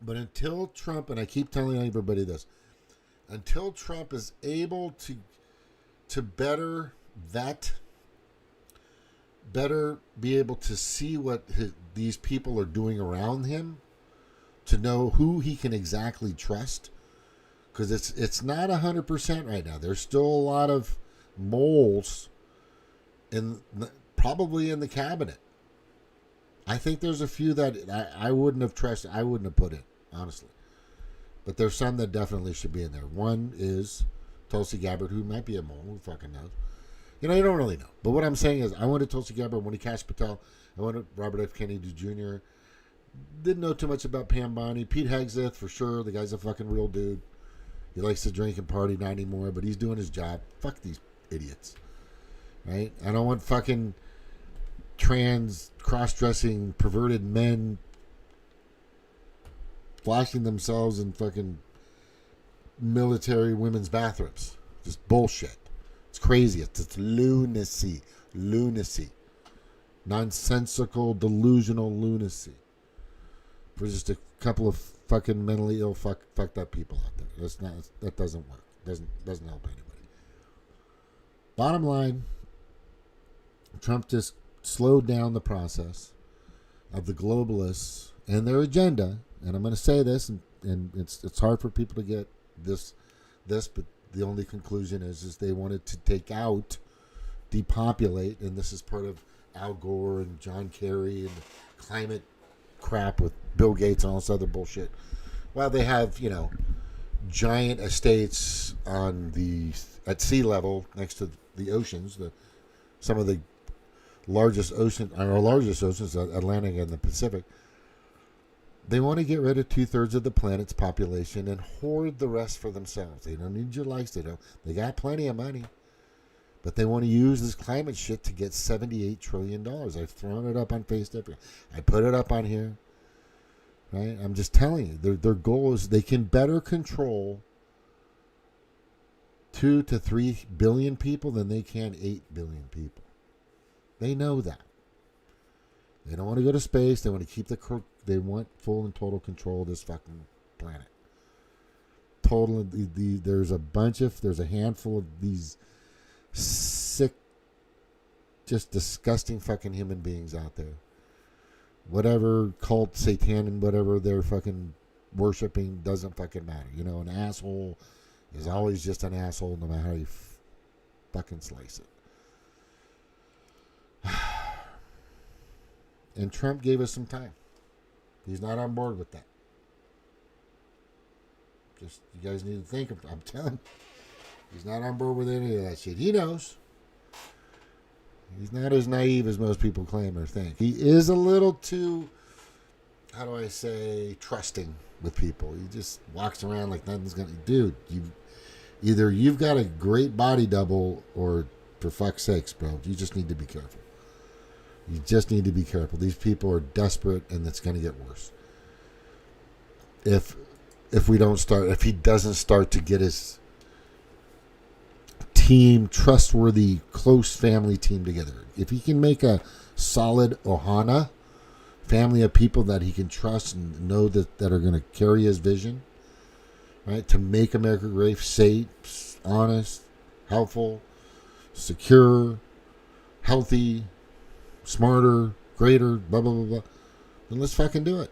Speaker 17: But until Trump, and I keep telling everybody this, until Trump is able to better vet, better be able to see what these people are doing around him, to know who he can exactly trust, because it's not 100% right now. There's still a lot of moles probably in the cabinet. I think there's a few that I wouldn't have trusted. I wouldn't have put in, honestly. But there's some that definitely should be in there. One is Tulsi Gabbard, who might be a mole. Who fucking knows? You don't really know. But what I'm saying is, I wanted Tulsi Gabbard, I wanted Kash Patel, I wanted Robert F. Kennedy Jr. Didn't know too much about Pam Bondi. Pete Hegseth, for sure. The guy's a fucking real dude. He likes to drink and party, not anymore, but he's doing his job. Fuck these idiots. Right? I don't want fucking trans, cross-dressing, perverted men flashing themselves in fucking military women's bathrooms. Just bullshit. It's crazy. It's lunacy. Nonsensical, delusional lunacy. For just a couple of fucking mentally ill, fucked up people out there. That doesn't work. Doesn't help anybody. Bottom line, Trump just slowed down the process of the globalists and their agenda. And I'm going to say this, and it's hard for people to get this, but the only conclusion is they wanted to take out, depopulate, and this is part of Al Gore and John Kerry and climate
Speaker 1: crap with Bill Gates and all this other bullshit. Well, they have, giant estates at sea level next to the oceans, some of the largest oceans, Atlantic and the Pacific. They want to get rid of 2/3 of the planet's population and hoard the rest for themselves. They don't need your likes. They got plenty of money. But they want to use this climate shit to get $78 trillion. I've thrown it up on Facebook. I put it up on here. Right? I'm just telling you, their goal is they can better control 2 to 3 billion people than they can 8 billion people. They know that. They don't want to go to space. They want to keep they want full and total control of this fucking planet. There's a handful of these sick, just disgusting fucking human beings out there. Whatever cult, Satan, whatever they're fucking worshiping doesn't fucking matter. An asshole is always just an asshole no matter how you fucking slice it. And Trump gave us some time. He's not on board with that. Just, you guys need to think of, I'm telling you, he's not on board with any of that shit. He knows. He's not as naive as most people claim or think. He is a little too, how do I say, trusting with people. He just walks around like nothing's going to... Dude, you've got a great body double or, for fuck's sakes, bro, you just need to be careful. You just need to be careful. These people are desperate, and it's going to get worse. If he doesn't start to get his team, trustworthy, close family team together. If he can make a solid Ohana family of people that he can trust and know that are going to carry his vision, right? To make America great, safe, honest, helpful, secure, healthy, smarter, greater, blah, blah, blah, blah, then let's fucking do it.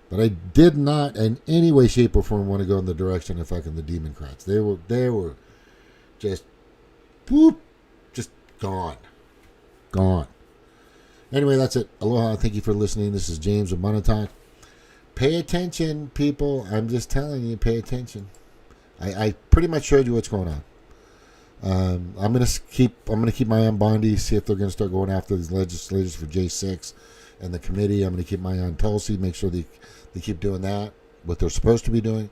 Speaker 1: But I did not in any way, shape, or form want to go in the direction of fucking the Demoncrats. They were just, whoop, just gone. Gone. Anyway, that's it. Aloha. Thank you for listening. This is James with Montauk. Pay attention, people. I'm just telling you, pay attention. I pretty much showed you what's going on. I'm gonna keep my eye on Bondi, see if they're gonna start going after these legislators for J6 and the committee. I'm gonna keep my eye on Tulsi, make sure they keep doing that, what they're supposed to be doing.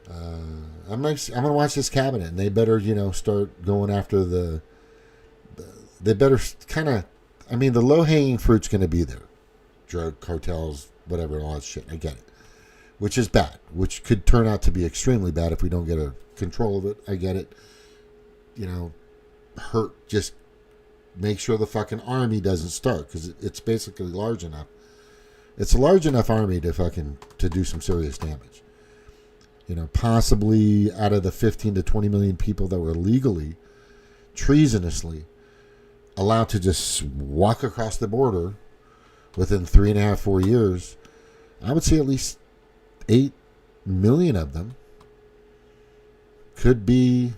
Speaker 1: I'm gonna watch this cabinet, and they better start going after they better kind of. I mean, the low hanging fruit's gonna be there, drug cartels, whatever, all that shit. I get it, which is bad, which could turn out to be extremely bad if we don't get a control of it. I get it. Just make sure the fucking army doesn't start, because it's basically large enough. It's a large enough army to do some serious damage. Possibly out of the 15 to 20 million people that were legally, treasonously allowed to just walk across the border within 3.5, 4 years, I would say at least 8 million of them could be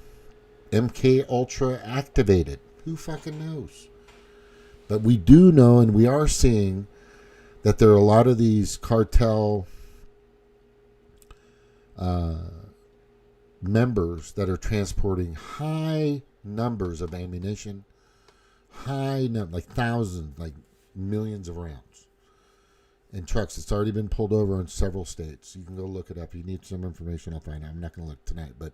Speaker 1: MK Ultra activated. Who fucking knows? But we do know, and we are seeing, that there are a lot of these cartel members that are transporting high numbers of ammunition, like thousands, like millions of rounds in trucks. It's already been pulled over in several states. You can go look it up. If you need some information, I'll find out. I'm not going to look tonight, but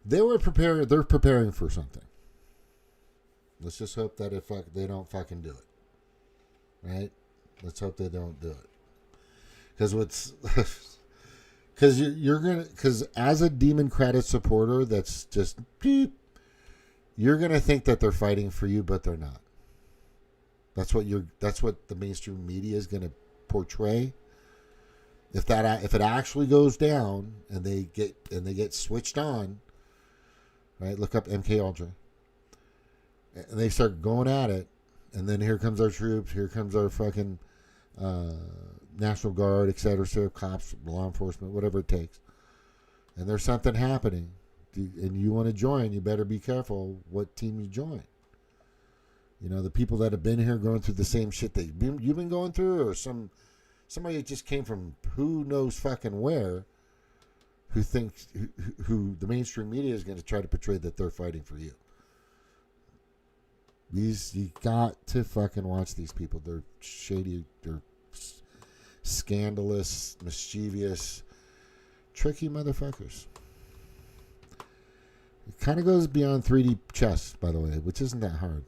Speaker 1: they're preparing for something. Let's just hope that they don't fucking do it. Right? Let's hope they don't do it. Because as a Demoncratic supporter, that's just beep, you're gonna think that they're fighting for you, but they're not. That's what the mainstream media is gonna portray. If it actually goes down and they get switched on, right? Look up MK Ultra, and they start going at it, and then here comes our troops, here comes our fucking National Guard, etc., cops, law enforcement, whatever it takes, and there's something happening, and you want to join, you better be careful what team you join.
Speaker 17: You know, the people that have been here going through the same shit that you've been going through, or somebody that just came from who knows fucking where, who thinks who the mainstream media is going to try to portray that they're fighting for you. You got to fucking watch these people. They're shady. They're scandalous, mischievous, tricky motherfuckers. It kind of goes beyond 3D chess, by the way, which isn't that hard.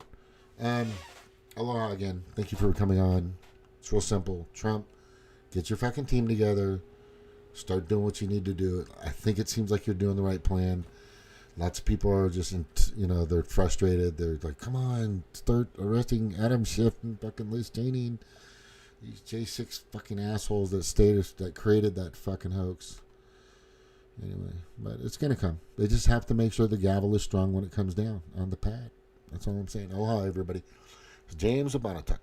Speaker 17: Aloha again. Thank you for coming on. It's real simple. Trump, get your fucking team together. Start doing what you need to do. I think it seems like you're doing the right plan. Lots of people are just, they're frustrated. They're like, come on, start arresting Adam Schiff and fucking Liz Cheney. These J6 fucking assholes that created that fucking hoax. Anyway, but it's going to come. They just have to make sure the gavel is strong when it comes down on the pad. That's all I'm saying. Aloha, everybody. It's James Abanatuck.